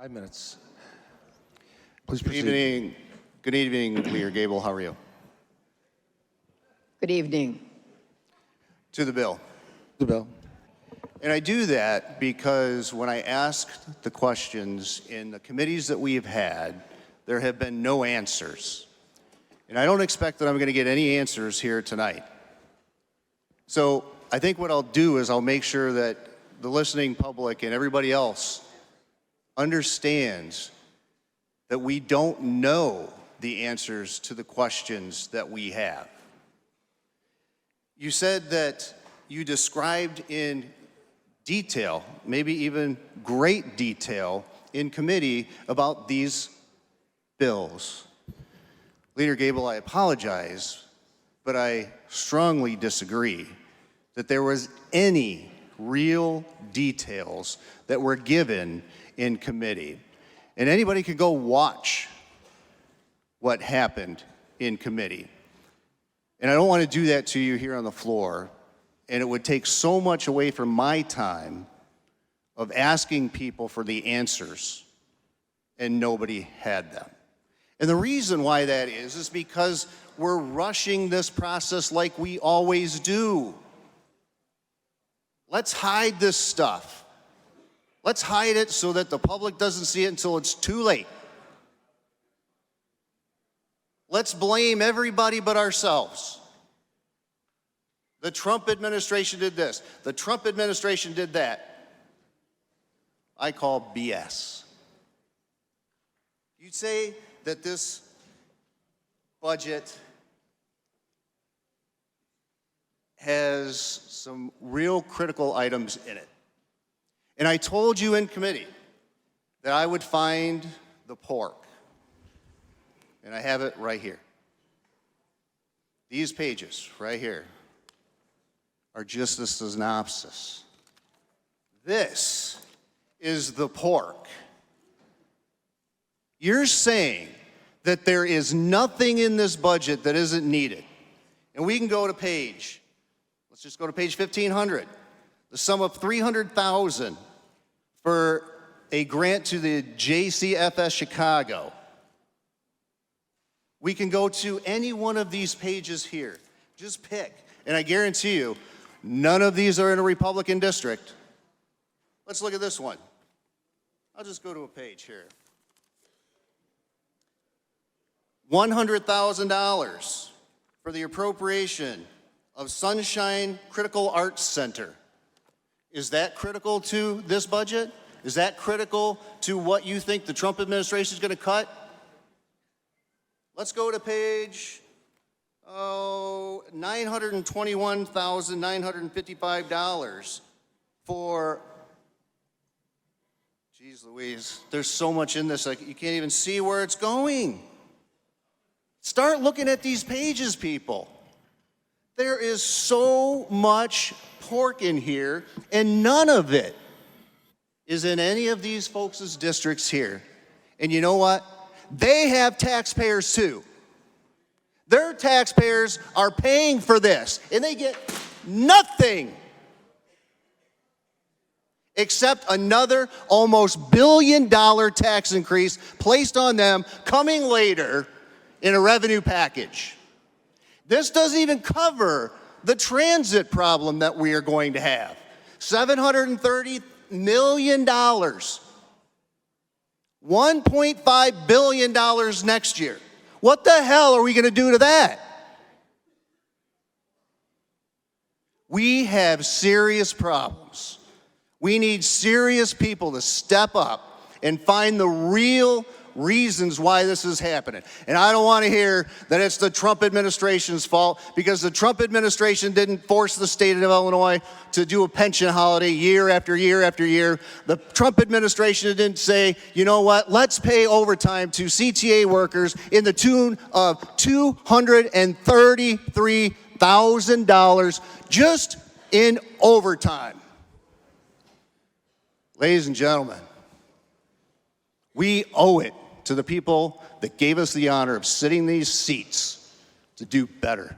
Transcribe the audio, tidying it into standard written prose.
5 minutes. Please Good proceed. evening. Good evening, Leader Gable. How are you? Good evening. To the bill. The bill. And I do that because when I asked the questions in the committees that we've had, there have been no answers. And I don't expect that I'm going to get any answers here tonight. So I think what I'll do is I'll make sure that the listening public and everybody else understands that we don't know the answers to the questions that we have. You said that you described in detail, maybe even great detail, in committee about these bills. Leader Gable, I apologize, but I strongly disagree that there was any real details that were given in committee. And anybody could go watch what happened in committee. And I don't want to do that to you here on the floor. And it would take so much away from my time of asking people for the answers, and nobody had them. And the reason why that is because we're rushing this process like we always do. Let's hide this stuff. Let's hide it so that the public doesn't see it until it's too late. Let's blame everybody but ourselves. The Trump administration did this. The Trump administration did that. I call BS. You'd say that this budget has some real critical items in it. And I told you in committee that I would find the pork. And I have it right here. These pages right here are just a synopsis. This is the pork. You're saying that there is nothing in this budget that isn't needed. And we can go to let's just go to page 1500. The sum of $300,000 for a grant to the JCFS Chicago. We can go to any one of these pages here. Just pick. And I guarantee you, none of these are in a Republican district. Let's look at this one. I'll just go to a page here. $100,000 for the appropriation of Sunshine Critical Arts Center. Is that critical to this budget? Is that critical to what you think the Trump administration is going to cut? Let's go to page $921,955 for, geez Louise, there's so much in this, like, you can't even see where it's going. Start looking at these pages, people. There is so much pork in here, and none of it is in any of these folks' districts here. And you know what? They have taxpayers too. Their taxpayers are paying for this, and they get nothing except another almost $1 billion tax increase placed on them coming later in a revenue package. This doesn't even cover the transit problem that we are going to have. $730 million. $1.5 billion next year. What the hell are we going to do to that? We have serious problems. We need serious people to step up and find the real reasons why this is happening. And I don't want to hear that it's the Trump administration's fault, because the Trump administration didn't force the state of Illinois to do a pension holiday year after year after year. The Trump administration didn't say, you know what, let's pay overtime to CTA workers in the tune of $233,000 just in overtime. Ladies and gentlemen, we owe it to the people that gave us the honor of sitting in these seats to do better.